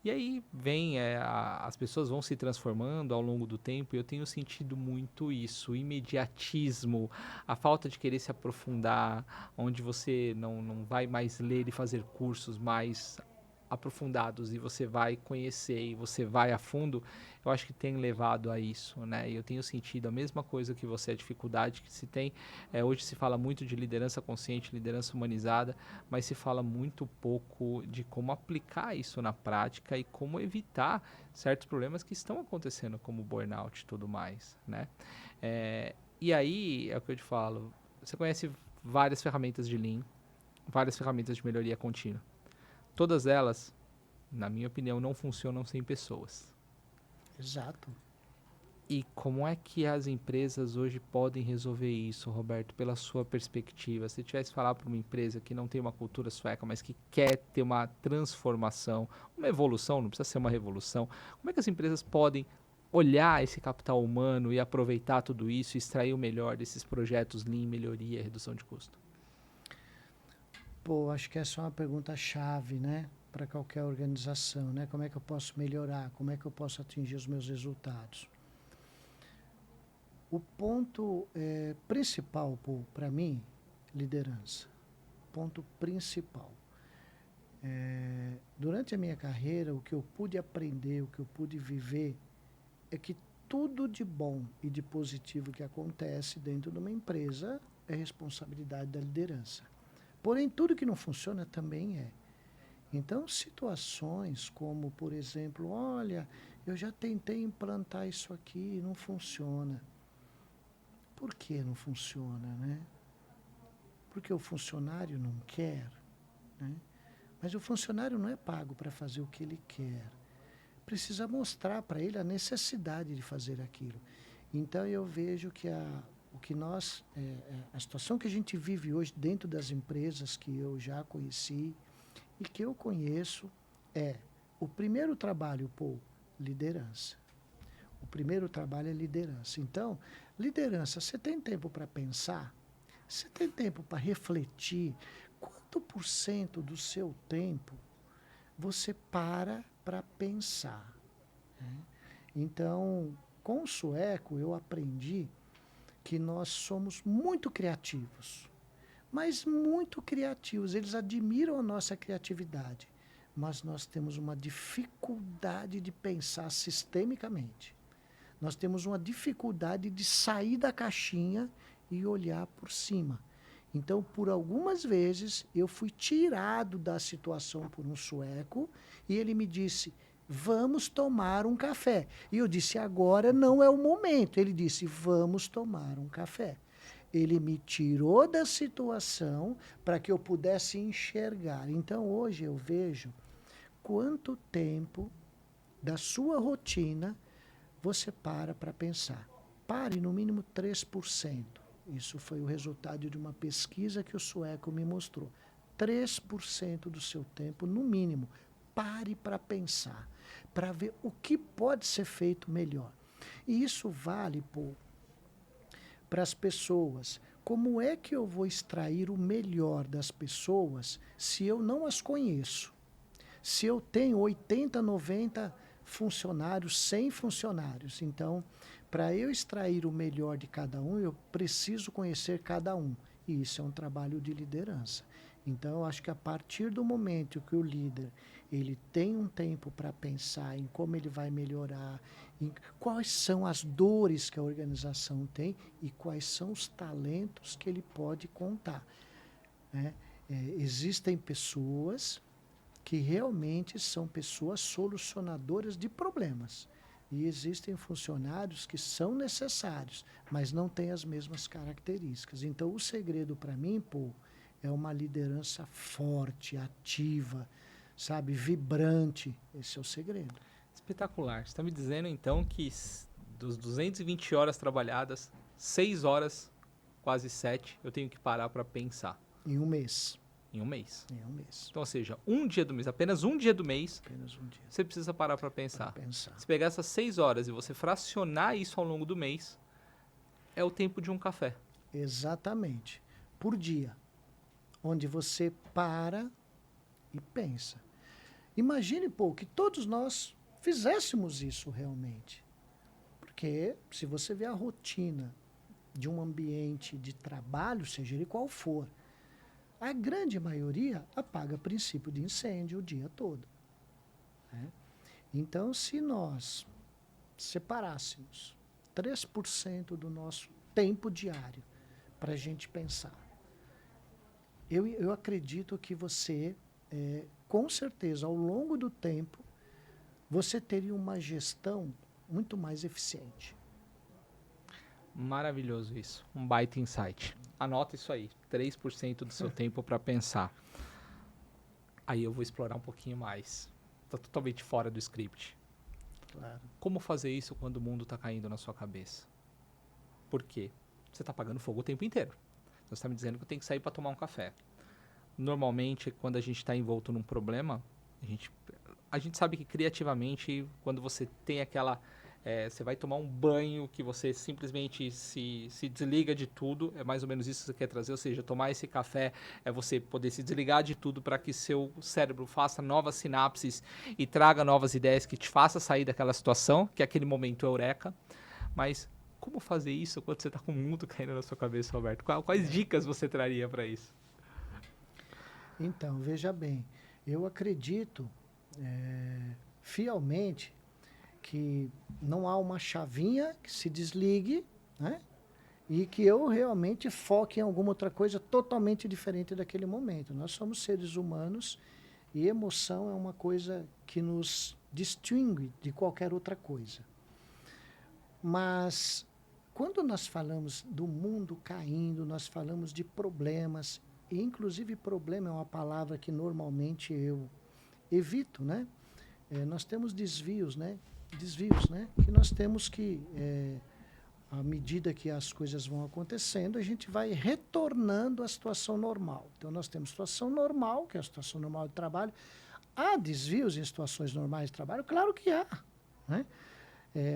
E aí vem, as pessoas vão se transformando ao longo do tempo e eu tenho sentido muito isso, o imediatismo, a falta de querer se aprofundar, onde você não vai mais ler e fazer cursos mais aprofundados e você vai conhecer e você vai a fundo, eu acho que tem levado a isso, né? E eu tenho sentido a mesma coisa que você, a dificuldade que se tem. Hoje se fala muito de liderança consciente, liderança humanizada, mas se fala muito pouco de como aplicar isso na prática e como evitar certos problemas que estão acontecendo, como burnout e tudo mais, né? E aí, é o que eu te falo, você conhece várias ferramentas de Lean, várias ferramentas de melhoria contínua. Todas elas, na minha opinião, não funcionam sem pessoas. Exato. E como é que as empresas hoje podem resolver isso, Roberto, pela sua perspectiva? Se tivesse falar para uma empresa que não tem uma cultura sueca, mas que quer ter uma transformação, uma evolução, não precisa ser uma revolução, como é que as empresas podem olhar esse capital humano e aproveitar tudo isso e extrair o melhor desses projetos Lean, melhoria e redução de custo? Pô, acho que essa é uma pergunta chave, né? Para qualquer organização, né? Como é que eu posso melhorar? Como é que eu posso atingir os meus resultados? O ponto principal, para mim, liderança. Ponto principal. Durante a minha carreira, o que eu pude aprender, o que eu pude viver, é que tudo de bom e de positivo que acontece dentro de uma empresa é responsabilidade da liderança. Porém, tudo que não funciona também é. Então, situações como, por exemplo, olha, eu já tentei implantar isso aqui e não funciona. Por que não funciona, né? Porque o funcionário não quer, né? Mas o funcionário não é pago para fazer o que ele quer. Precisa mostrar para ele a necessidade de fazer aquilo. Então, eu vejo que a situação que a gente vive hoje dentro das empresas que eu já conheci e que eu conheço o primeiro trabalho, liderança. O primeiro trabalho é liderança. Então, liderança, você tem tempo para pensar? Você tem tempo para refletir? Quanto por cento do seu tempo você para pensar? Né? Então, com o sueco, eu aprendi que nós somos muito criativos, mas muito criativos. Eles admiram a nossa criatividade, mas nós temos uma dificuldade de pensar sistemicamente. Nós temos uma dificuldade de sair da caixinha e olhar por cima. Então, por algumas vezes, eu fui tirado da situação por um sueco e ele me disse, vamos tomar um café. E eu disse, agora não é o momento. Ele disse, vamos tomar um café. Ele me tirou da situação para que eu pudesse enxergar. Então, hoje eu vejo quanto tempo da sua rotina você para pensar. Pare no mínimo 3%. Isso foi o resultado de uma pesquisa que o sueco me mostrou. 3% do seu tempo, no mínimo, pare para pensar, para ver o que pode ser feito melhor. E isso vale, para as pessoas. Como é que eu vou extrair o melhor das pessoas se eu não as conheço? Se eu tenho 80, 90 funcionários, 100 funcionários. Então, para eu extrair o melhor de cada um, eu preciso conhecer cada um. E isso é um trabalho de liderança. Então, eu acho que a partir do momento que o líder ele tem um tempo para pensar em como ele vai melhorar, em quais são as dores que a organização tem e quais são os talentos que ele pode contar. Né? Existem pessoas que realmente são pessoas solucionadoras de problemas. E existem funcionários que são necessários, mas não têm as mesmas características. Então, o segredo para mim, pô, é uma liderança forte, ativa, sabe, vibrante. Esse é o segredo. Espetacular. Você está me dizendo, então, que dos 220 horas trabalhadas, 6 horas, quase 7, eu tenho que parar para pensar. Em um mês. Em um mês. Em um mês. Então, ou seja, um dia do mês, apenas um dia do mês, Apenas um dia. você precisa parar para pensar. Para pensar. Se pegar essas 6 horas e você fracionar isso ao longo do mês, é o tempo de um café. Exatamente. Por dia. Onde você para e pensa. Imagine, pô, que todos nós fizéssemos isso realmente. Porque se você vê a rotina de um ambiente de trabalho, seja ele qual for, a grande maioria apaga princípio de incêndio o dia todo. Né? Então, se nós separássemos 3% do nosso tempo diário para a gente pensar, eu acredito que você, com certeza, ao longo do tempo, você teria uma gestão muito mais eficiente. Maravilhoso isso. Um baita insight. Anota isso aí. 3% do seu tempo para pensar. Aí eu vou explorar um pouquinho mais. Está totalmente fora do script. Claro. Como fazer isso quando o mundo está caindo na sua cabeça? Por quê? Você está apagando fogo o tempo inteiro. Você está me dizendo que eu tenho que sair para tomar um café. Normalmente, quando a gente está envolto num problema, a gente sabe que criativamente, quando você tem aquela... você vai tomar um banho que você simplesmente se desliga de tudo. É mais ou menos isso que você quer trazer. Ou seja, tomar esse café é você poder se desligar de tudo para que seu cérebro faça novas sinapses e traga novas ideias que te faça sair daquela situação, que é aquele momento eureka. Mas como fazer isso quando você está com o mundo caindo na sua cabeça, Roberto? Quais dicas você traria para isso? Então, veja bem, eu acredito fielmente que não há uma chavinha que se desligue, né? E que eu realmente foque em alguma outra coisa totalmente diferente daquele momento. Nós somos seres humanos e emoção é uma coisa que nos distingue de qualquer outra coisa. Mas quando nós falamos do mundo caindo, nós falamos de problemas, e inclusive problema é uma palavra que normalmente eu evito, né? Nós temos desvios, né? Que nós temos que, à medida que as coisas vão acontecendo, a gente vai retornando à situação normal. Então, nós temos situação normal, que é a situação normal de trabalho. Há desvios em situações normais de trabalho? Claro que há, né?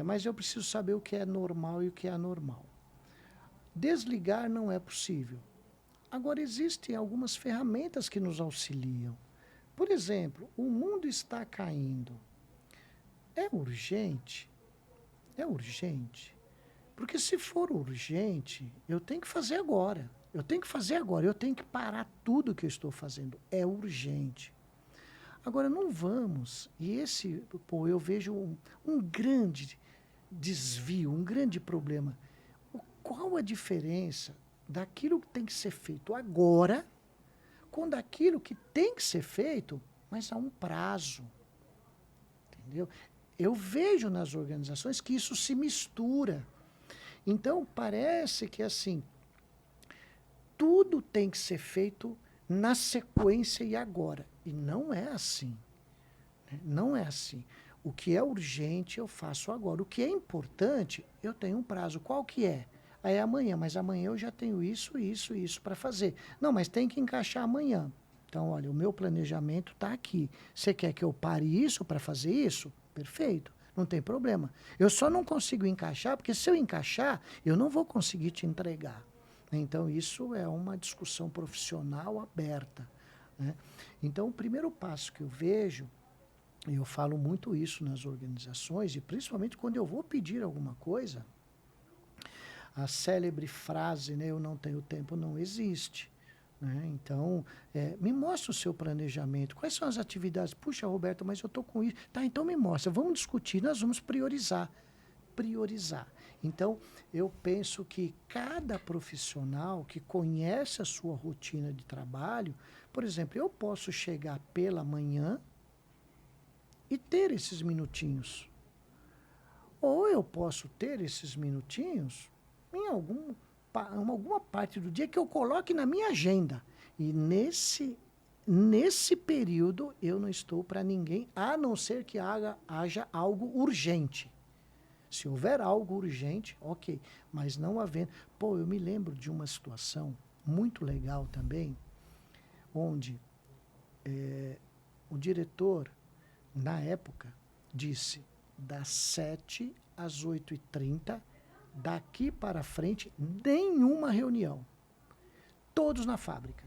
Mas eu preciso saber o que é normal e o que é anormal. Desligar não é possível. Agora, existem algumas ferramentas que nos auxiliam. Por exemplo, o mundo está caindo. É urgente? É urgente. Porque se for urgente, eu tenho que fazer agora. Eu tenho que parar tudo que eu estou fazendo. É urgente. Agora, não vamos, eu vejo um grande desvio, um grande problema. Qual a diferença daquilo que tem que ser feito agora com daquilo que tem que ser feito, mas há um prazo? Entendeu? Eu vejo nas organizações que isso se mistura. Então, parece que assim, tudo tem que ser feito na sequência e agora. E não é assim. Né? Não é assim. O que é urgente, eu faço agora. O que é importante, eu tenho um prazo. Qual que é? Aí é amanhã, mas amanhã eu já tenho isso para fazer. Não, mas tem que encaixar amanhã. Então, olha, o meu planejamento está aqui. Você quer que eu pare isso para fazer isso? Perfeito, não tem problema. Eu só não consigo encaixar, porque se eu encaixar, eu não vou conseguir te entregar. Então, isso é uma discussão profissional aberta. Né? Então, o primeiro passo que eu vejo, e eu falo muito isso nas organizações, e principalmente quando eu vou pedir alguma coisa, a célebre frase, né, eu não tenho tempo, não existe. Né? Então, me mostra o seu planejamento. Quais são as atividades? Puxa, Roberto, mas eu estou com isso. Tá, então me mostra. Vamos discutir, nós vamos priorizar. Priorizar. Então, eu penso que cada profissional que conhece a sua rotina de trabalho, por exemplo, eu posso chegar pela manhã e ter esses minutinhos. Ou eu posso ter esses minutinhos em alguma parte do dia que eu coloque na minha agenda. E nesse período eu não estou para ninguém, a não ser que haja algo urgente. Se houver algo urgente, ok. Mas não havendo. Pô, eu me lembro de uma situação muito legal também, onde o diretor, na época, disse das 7 às 8h30, daqui para frente, nenhuma reunião. Todos na fábrica.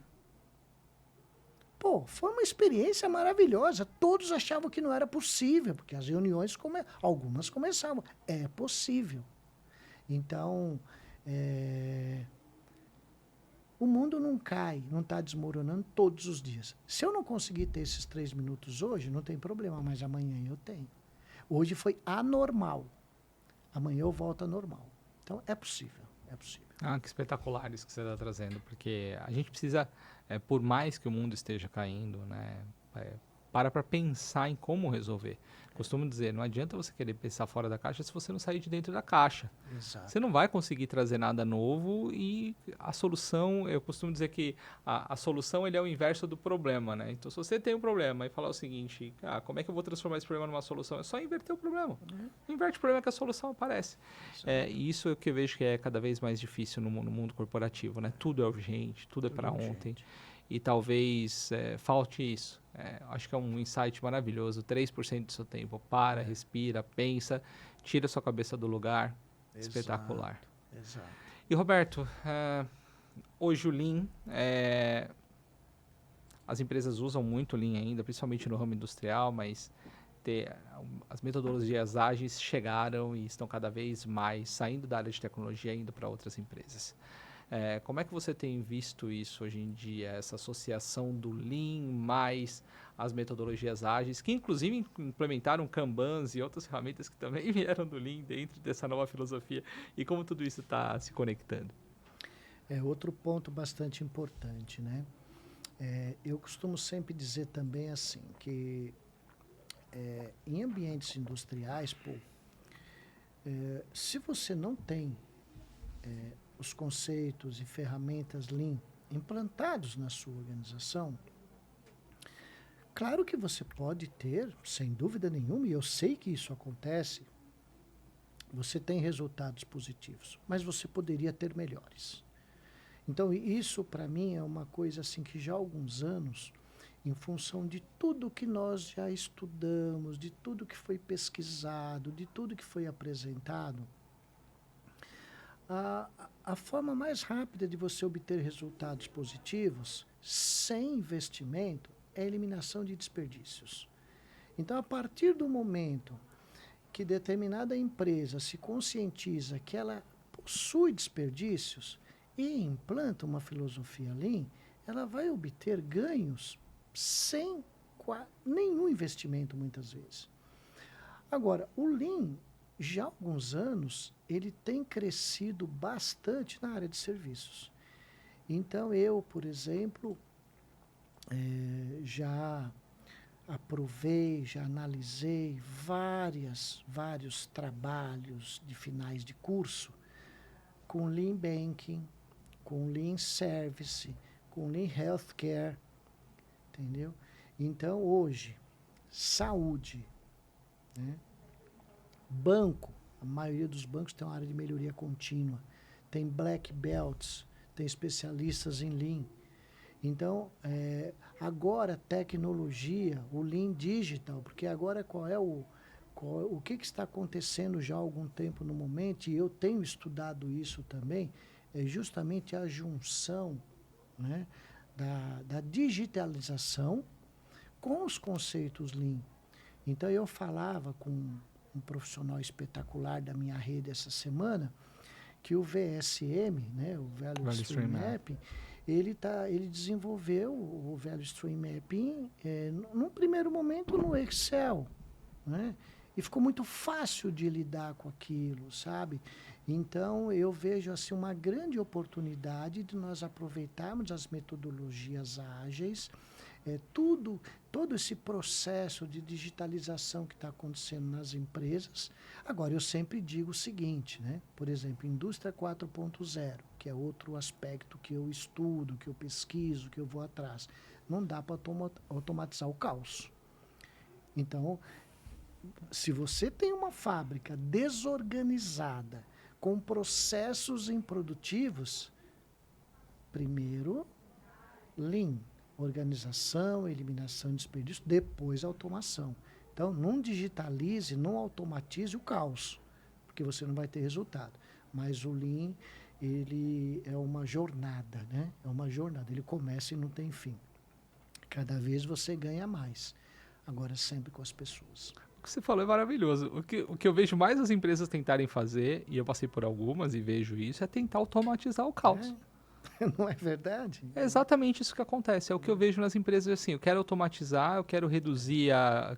Pô, foi uma experiência maravilhosa. Todos achavam que não era possível, porque as reuniões, algumas começavam. É possível. Então, o mundo não cai, não está desmoronando todos os dias. Se eu não conseguir ter esses 3 minutos hoje, não tem problema, mas amanhã eu tenho. Hoje foi anormal. Amanhã eu volto a normal. Então, é possível, é possível. Ah, que espetacular isso que você está trazendo, porque a gente precisa, por mais que o mundo esteja caindo, né, para pensar em como resolver. Costumo dizer, não adianta você querer pensar fora da caixa se você não sair de dentro da caixa. Exato. Você não vai conseguir trazer nada novo e a solução, eu costumo dizer que a solução ele é o inverso do problema, né? Então, se você tem um problema e falar o seguinte, como é que eu vou transformar esse problema numa solução? É só inverter o problema. Inverte o problema que a solução aparece. E isso é o que eu vejo que é cada vez mais difícil no mundo corporativo, né? Tudo é urgente, tudo é para ontem. E talvez falte isso. Acho que é um insight maravilhoso. 3% do seu tempo. Para, respira, pensa, tira a sua cabeça do lugar. Exato, espetacular. Exato. E Roberto, hoje o Lean, as empresas usam muito o Lean ainda, principalmente no ramo industrial, mas as metodologias ágeis chegaram e estão cada vez mais saindo da área de tecnologia e indo para outras empresas. Como é que você tem visto isso hoje em dia, essa associação do Lean mais as metodologias ágeis, que inclusive implementaram Kanbans e outras ferramentas que também vieram do Lean dentro dessa nova filosofia, e como tudo isso está se conectando? É outro ponto bastante importante, né? Eu costumo sempre dizer também assim, que em ambientes industriais, se você não tem os conceitos e ferramentas Lean implantados na sua organização, claro que você pode ter, sem dúvida nenhuma, e eu sei que isso acontece, você tem resultados positivos, mas você poderia ter melhores. Então, isso para mim é uma coisa assim que já há alguns anos, em função de tudo que nós já estudamos, de tudo que foi pesquisado, de tudo que foi apresentado, a forma mais rápida de você obter resultados positivos, sem investimento, é a eliminação de desperdícios. Então, a partir do momento que determinada empresa se conscientiza que ela possui desperdícios e implanta uma filosofia Lean, ela vai obter ganhos sem nenhum investimento, muitas vezes. Agora, o Lean, já há alguns anos, ele tem crescido bastante na área de serviços. Então, eu, por exemplo, já aprovei, já analisei vários trabalhos de finais de curso com Lean Banking, com Lean Service, com Lean Healthcare, entendeu? Então, hoje, saúde, né? Banco, a maioria dos bancos tem uma área de melhoria contínua, tem black belts, tem especialistas em Lean. Então, agora tecnologia, o Lean Digital, porque agora o que está acontecendo já há algum tempo no momento, e eu tenho estudado isso também, é justamente a junção, né, da digitalização com os conceitos Lean. Então, eu falava com um profissional espetacular da minha rede essa semana, que o VSM, né, o Value Stream Mapping, ele desenvolveu o Value Stream Mapping num primeiro momento no Excel, né? E ficou muito fácil de lidar com aquilo, sabe? Então, eu vejo assim uma grande oportunidade de nós aproveitarmos as metodologias ágeis todo esse processo de digitalização que está acontecendo nas empresas. Agora, eu sempre digo o seguinte, né? Por exemplo, indústria 4.0, que é outro aspecto que eu estudo, que eu pesquiso, que eu vou atrás. Não dá para automatizar o caos. Então, se você tem uma fábrica desorganizada, com processos improdutivos, primeiro, Lean, organização, eliminação de desperdício, depois automação. Então, não digitalize, não automatize o caos, porque você não vai ter resultado. Mas o Lean, ele é uma jornada, né? É uma jornada, ele começa e não tem fim. Cada vez você ganha mais. Agora, sempre com as pessoas. O que você falou é maravilhoso. O que eu vejo mais as empresas tentarem fazer, e eu passei por algumas e vejo isso, é tentar automatizar o caos. Não é verdade? É exatamente isso que acontece. É o que eu vejo nas empresas assim. Eu quero automatizar, eu quero reduzir,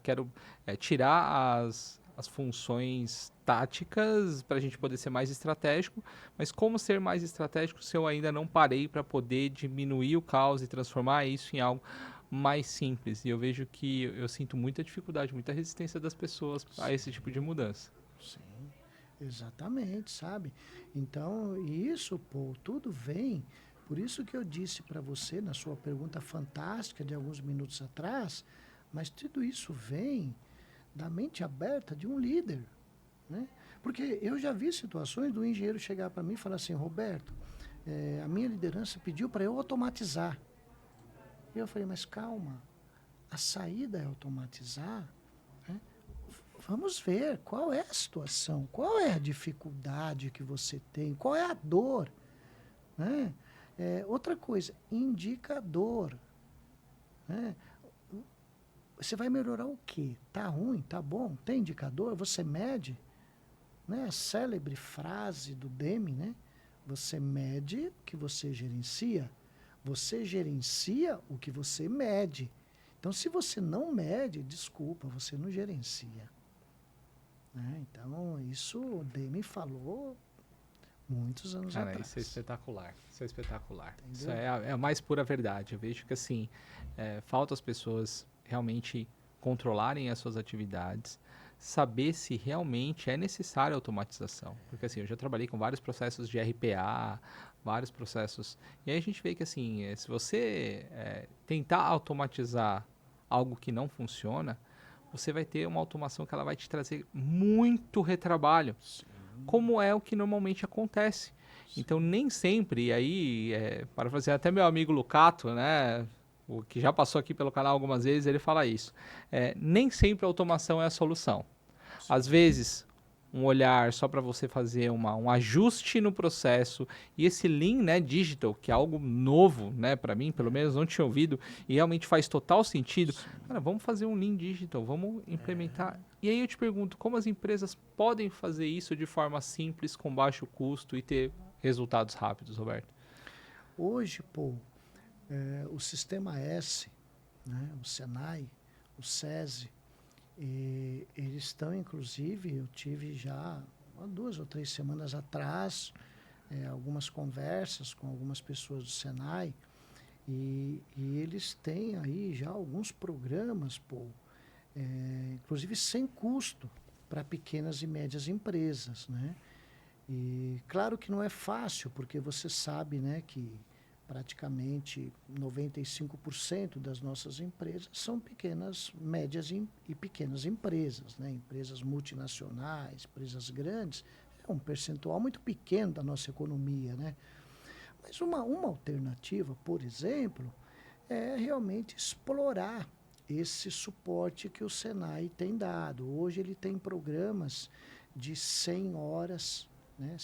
quero tirar as funções táticas para a gente poder ser mais estratégico. Mas como ser mais estratégico se eu ainda não parei para poder diminuir o caos e transformar isso em algo mais simples? E eu vejo que eu sinto muita dificuldade, muita resistência das pessoas a esse tipo de mudança. Sim, exatamente, sabe? Então, isso, pô, tudo vem. Por isso que eu disse para você, na sua pergunta fantástica de alguns minutos atrás, mas tudo isso vem da mente aberta de um líder, né? Porque eu já vi situações do engenheiro chegar para mim e falar assim, Roberto, a minha liderança pediu para eu automatizar. E eu falei, mas calma, a saída é automatizar, né? Vamos ver qual é a situação, qual é a dificuldade que você tem, qual é a dor, né? Outra coisa, indicador, né? Você vai melhorar o quê? Tá ruim? Tá bom? Tem indicador? Você mede? Né? A célebre frase do Deming, né? Você mede o que você gerencia. Você gerencia o que você mede. Então, se você não mede, desculpa, você não gerencia. Né? Então, isso o Deming falou muitos anos Cara, atrás. isso é espetacular. Isso é espetacular. Entendeu? Isso é a mais pura verdade. Eu vejo que, assim, falta as pessoas realmente controlarem as suas atividades, saber se realmente é necessária a automatização. Porque, assim, eu já trabalhei com vários processos de RPA, vários processos. E aí a gente vê que, assim, se você tentar automatizar algo que não funciona, você vai ter uma automação que ela vai te trazer muito retrabalho. Como é o que normalmente acontece. Então, nem sempre, e aí, para fazer até meu amigo Lucato, né, o que já passou aqui pelo canal algumas vezes, ele fala isso. Nem sempre a automação é a solução. Às vezes, um olhar só para você fazer um ajuste no processo, e esse Lean, né, Digital, que é algo novo, né, para mim, pelo menos não tinha ouvido, e realmente faz total sentido. Cara, vamos fazer um Lean Digital, vamos implementar. E aí eu te pergunto, como as empresas podem fazer isso de forma simples, com baixo custo e ter resultados rápidos, Roberto? Hoje, pô, o Sistema S, né, o Senai, o SESI, eles estão, inclusive, eu tive já há 2 ou 3 semanas atrás, algumas conversas com algumas pessoas do Senai, e eles têm aí já alguns programas, pô, inclusive sem custo, para pequenas e médias empresas, né? E claro que não é fácil, porque você sabe, né, que praticamente 95% das nossas empresas são pequenas, médias e pequenas empresas, né? Empresas multinacionais, empresas grandes, é um percentual muito pequeno da nossa economia, né? Mas uma alternativa, por exemplo, é realmente explorar esse suporte que o Senai tem dado. Hoje ele tem programas de 100 horas, né?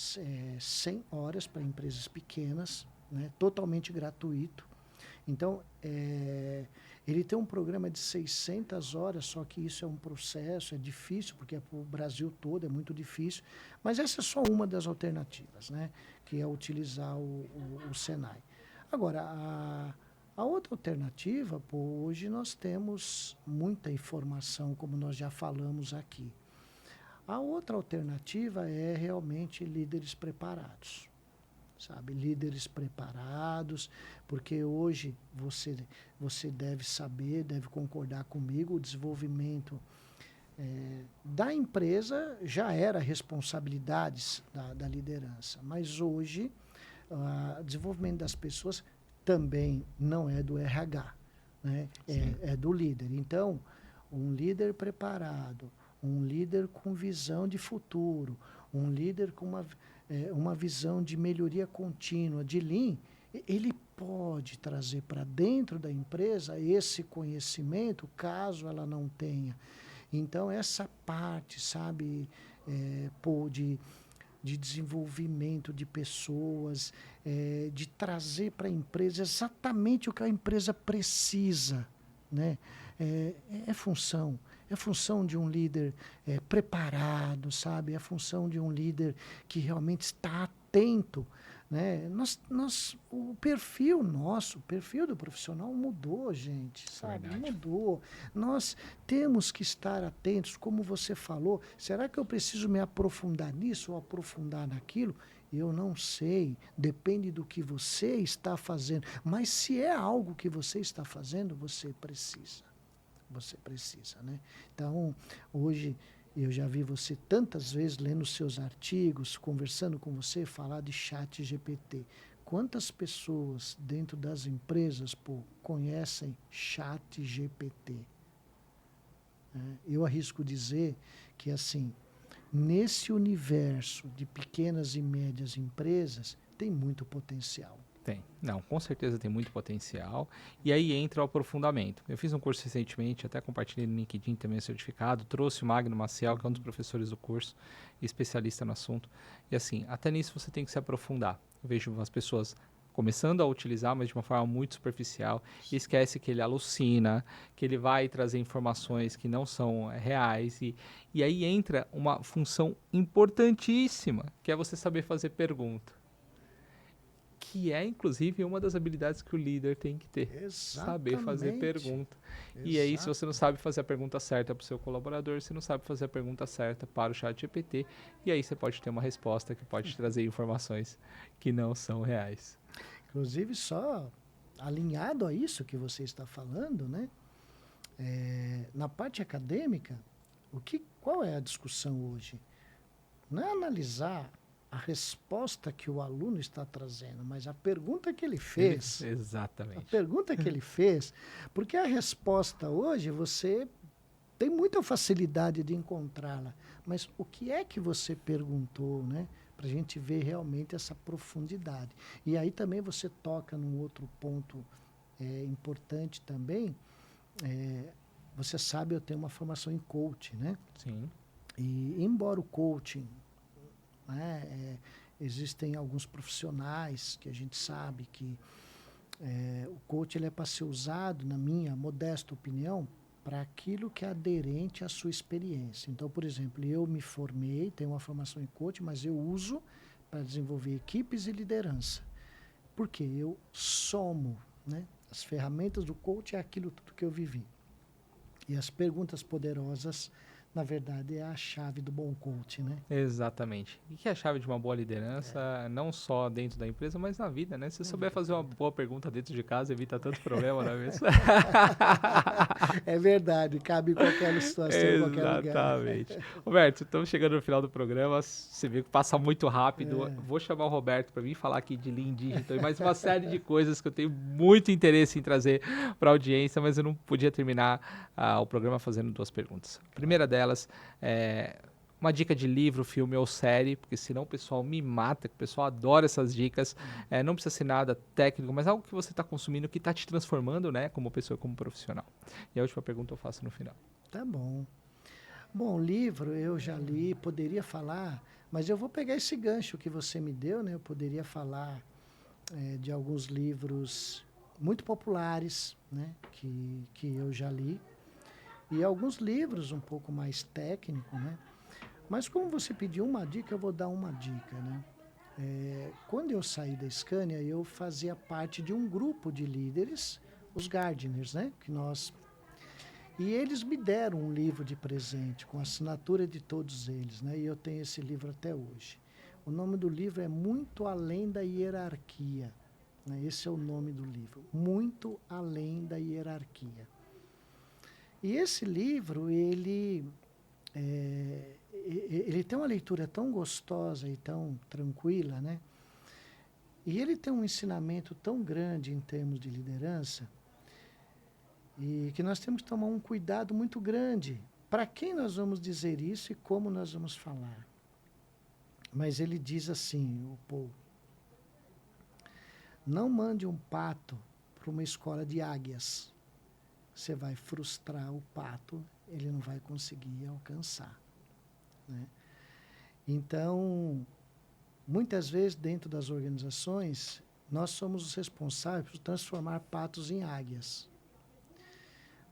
100 horas para empresas pequenas, né? Totalmente gratuito. Então, ele tem um programa de 600 horas, só que isso é um processo, é difícil, porque é para o Brasil todo, é muito difícil. Mas essa é só uma das alternativas, né? Que é utilizar o Senai. Agora, a outra alternativa, pô, hoje nós temos muita informação, como nós já falamos aqui. A outra alternativa é realmente líderes preparados, sabe? Líderes preparados, porque hoje você deve saber, deve concordar comigo, o desenvolvimento da empresa já era responsabilidades da liderança, mas hoje o desenvolvimento das pessoas também não é do RH, né? É do líder. Então, um líder preparado, um líder com visão de futuro, um líder com uma visão de melhoria contínua, de Lean, ele pode trazer para dentro da empresa esse conhecimento, caso ela não tenha. Então, essa parte, sabe, de desenvolvimento de pessoas, de trazer para a empresa exatamente o que a empresa precisa, né? É função de um líder preparado, sabe? É função de um líder que realmente está atento, né? O perfil nosso, o perfil do profissional mudou, gente, sabe? Verdade. Mudou. Nós temos que estar atentos, como você falou, será que eu preciso me aprofundar nisso ou aprofundar naquilo? Eu não sei, depende do que você está fazendo, mas se é algo que você está fazendo, você precisa, né? Então, hoje eu já vi você tantas vezes lendo seus artigos, conversando com você, falar de chat GPT. Quantas pessoas dentro das empresas, conhecem chat GPT? Eu arrisco dizer que, assim, nesse universo de pequenas e médias empresas, tem muito potencial. Tem. Não, com certeza tem muito potencial. E aí entra o aprofundamento. Eu fiz um curso recentemente, até compartilhei no LinkedIn também o certificado, trouxe o Magno Maciel, que é um dos professores do curso, especialista no assunto. E assim, até nisso você tem que se aprofundar. Eu vejo as pessoas começando a utilizar, mas de uma forma muito superficial, e esquece que ele alucina, que ele vai trazer informações que não são reais. E aí entra uma função importantíssima, que é você saber fazer pergunta. Que é, inclusive, uma das habilidades que o líder tem que ter. Exatamente. Saber fazer pergunta. E aí, se você não sabe fazer a pergunta certa para o seu colaborador, você não sabe fazer a pergunta certa para o chat GPT, e aí você pode ter uma resposta que pode trazer informações que não são reais. Inclusive, só alinhado a isso que você está falando, né? Na parte acadêmica, qual é a discussão hoje? Não é analisar a resposta que o aluno está trazendo, mas a pergunta que ele fez. Exatamente. A pergunta que ele fez, porque a resposta hoje você tem muita facilidade de encontrá-la, mas o que é que você perguntou, né? Para a gente ver realmente essa profundidade. E aí também você toca num outro ponto importante também. Você sabe, eu tenho uma formação em coaching, né? Sim. E embora o coaching, né, existem alguns profissionais que a gente sabe que o coaching ele é para ser usado, na minha modesta opinião, para aquilo que é aderente à sua experiência. Então, por exemplo, eu me formei, tenho uma formação em coaching, mas eu uso para desenvolver equipes e liderança. Porque eu somo, né? As ferramentas do coaching é aquilo tudo que eu vivi. E as perguntas poderosas, na verdade, é a chave do bom coaching, né? Exatamente. E que é a chave de uma boa liderança, não só dentro da empresa, mas na vida, né? Se você souber fazer uma boa pergunta dentro de casa, evita tanto problema, não é mesmo? É verdade, cabe em qualquer situação, em qualquer lugar. Exatamente. Roberto, estamos chegando no final do programa. Você vê que passa muito rápido. Vou chamar o Roberto para vir falar aqui de Lean Digital e mais uma série de coisas que eu tenho muito interesse em trazer para a audiência, mas eu não podia terminar o programa fazendo duas perguntas. A primeira delas é uma dica de livro, filme ou série, porque senão o pessoal me mata, que o pessoal adora essas dicas. Não precisa ser nada técnico, mas algo que você está consumindo que está te transformando, né, como pessoa, como profissional. E a última pergunta eu faço no final. Tá bom. Bom, livro eu já li, poderia falar, mas eu vou pegar esse gancho que você me deu, né? Eu poderia falar de alguns livros muito populares, né? Que eu já li. E alguns livros um pouco mais técnicos, né? Mas como você pediu uma dica, eu vou dar uma dica, né? Quando eu saí da Scania, eu fazia parte de um grupo de líderes, os Gardeners, né? E eles me deram um livro de presente, com a assinatura de todos eles, né? E eu tenho esse livro até hoje. O nome do livro é Muito Além da Hierarquia. Né? Esse é o nome do livro, Muito Além da Hierarquia. E esse livro, ele tem uma leitura tão gostosa e tão tranquila, né? E ele tem um ensinamento tão grande em termos de liderança, e que nós temos que tomar um cuidado muito grande para quem nós vamos dizer isso e como nós vamos falar. Mas ele diz assim, o Paul: não mande um pato para uma escola de águias. Você vai frustrar o pato, ele não vai conseguir alcançar. Né? Então, muitas vezes dentro das organizações, nós somos os responsáveis por transformar patos em águias.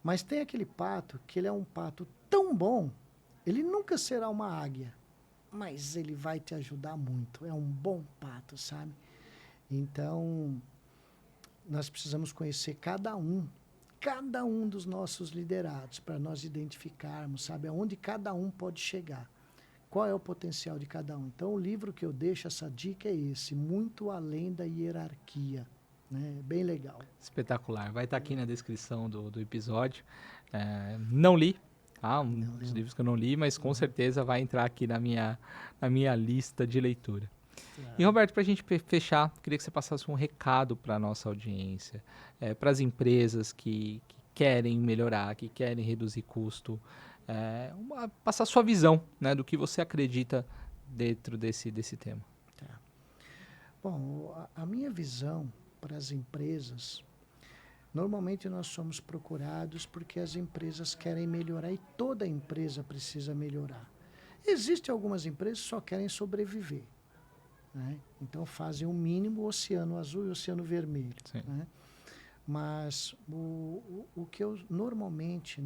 Mas tem aquele pato que ele é um pato tão bom, ele nunca será uma águia, mas ele vai te ajudar muito. É um bom pato, sabe? Então, nós precisamos conhecer cada um dos nossos liderados, para nós identificarmos, sabe, aonde cada um pode chegar. Qual é o potencial de cada um? Então, o livro que eu deixo, essa dica é esse, Muito Além da Hierarquia. Né? Bem legal. Espetacular. Vai estar aqui na descrição do episódio. Não li, tá? Dos livros que eu não li, mas com certeza vai entrar aqui na minha lista de leitura. Claro. E, Roberto, para a gente fechar, queria que você passasse um recado para a nossa audiência, para as empresas que querem melhorar, que querem reduzir custo, passar sua visão, né, do que você acredita dentro desse tema. Tá. Bom, a minha visão para as empresas, normalmente nós somos procurados porque as empresas querem melhorar e toda empresa precisa melhorar. Existem algumas empresas que só querem sobreviver. Né? Então fazem o mínimo, oceano azul e oceano vermelho. Né? Mas o que eu normalmente,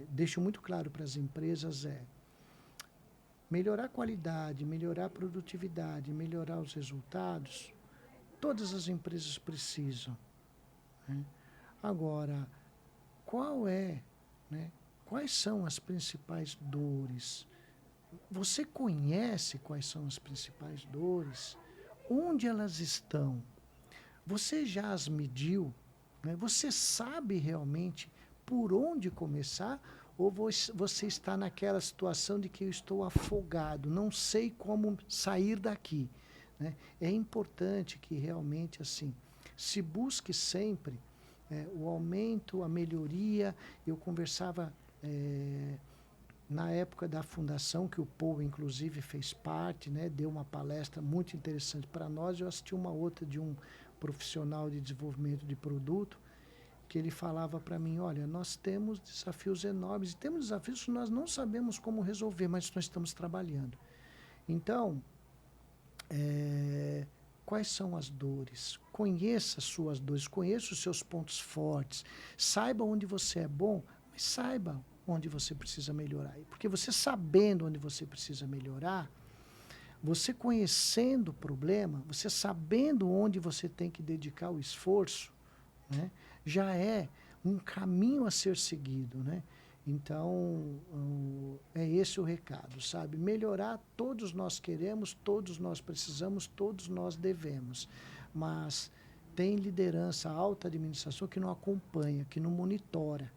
deixo muito claro para as empresas é melhorar a qualidade, melhorar a produtividade, melhorar os resultados. Todas as empresas precisam. Né? Agora, quais são as principais dores? Você conhece quais são as principais dores? Onde elas estão? Você já as mediu? Né? Você sabe realmente por onde começar? Ou você está naquela situação de que eu estou afogado, não sei como sair daqui? Né? É importante que realmente assim se busque sempre o aumento, a melhoria. Eu conversava na época da fundação, que o Paul, inclusive, fez parte, né, deu uma palestra muito interessante para nós. Eu assisti uma outra de um profissional de desenvolvimento de produto, que ele falava para mim, olha, nós temos desafios enormes, e temos desafios que nós não sabemos como resolver, mas nós estamos trabalhando. Então, quais são as dores? Conheça as suas dores, conheça os seus pontos fortes, saiba onde você é bom, mas saiba onde você precisa melhorar. Porque você sabendo onde você precisa melhorar, você conhecendo o problema, você sabendo onde você tem que dedicar o esforço, né, já é um caminho a ser seguido, né? Então, é esse o recado, sabe? Melhorar, todos nós queremos, todos nós precisamos, todos nós devemos. Mas tem liderança, alta administração que não acompanha, que não monitora.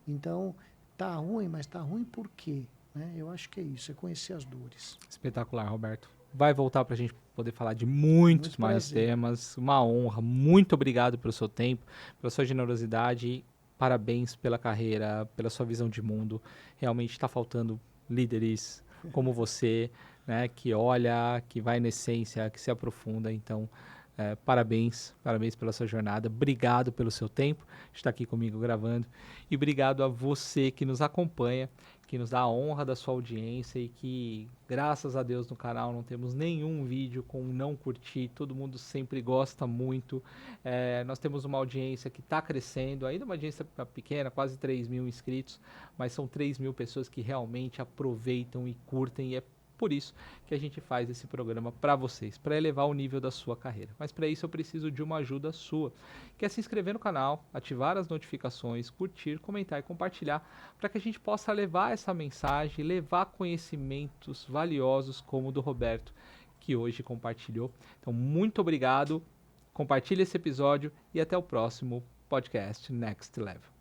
Então, tá ruim, mas tá ruim por quê? Né? Eu acho que é isso, é conhecer as dores. Espetacular, Roberto. Vai voltar para a gente poder falar de muitos mais temas. Uma honra. Muito obrigado pelo seu tempo, pela sua generosidade. Parabéns pela carreira, pela sua visão de mundo. Realmente está faltando líderes como você, né, que olha, que vai na essência, que se aprofunda. Então, parabéns pela sua jornada. Obrigado pelo seu tempo de estar aqui comigo gravando. E obrigado a você que nos acompanha, que nos dá a honra da sua audiência e que, graças a Deus, no canal não temos nenhum vídeo com não curtir. Todo mundo sempre gosta muito. Nós temos uma audiência que está crescendo, ainda uma audiência pequena, quase 3 mil inscritos, mas são 3 mil pessoas que realmente aproveitam e curtem, e é Por isso que a gente faz esse programa para vocês, para elevar o nível da sua carreira. Mas para isso eu preciso de uma ajuda sua, que é se inscrever no canal, ativar as notificações, curtir, comentar e compartilhar, para que a gente possa levar essa mensagem, levar conhecimentos valiosos como o do Roberto, que hoje compartilhou. Então, muito obrigado, compartilhe esse episódio e até o próximo podcast Next Level.